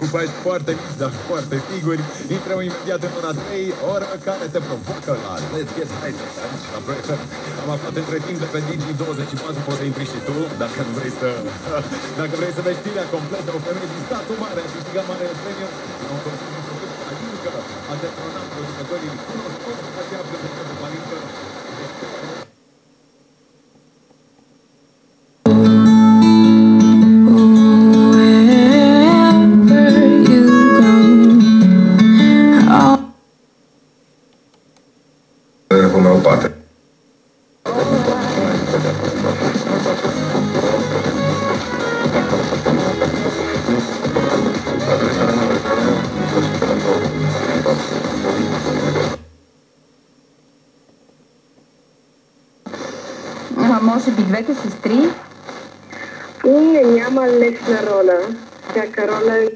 cu pași foarte mici, dar foarte siguri. Intrăm imediat în ora 3, oră care te provocă la Let's Get High la Pro FM. Am aflat între timp de pe Digi24, poți să intri și tu, dacă vrei să vezi știrea completă. O femeie din statul mare a câștigat marele premiu la un consum de produs Palincă. A detronat producătorii cunoscuți de aceea prezentată Palincă. Homeopate. Може би двете сестри? Няма лесна роля. Всяка роля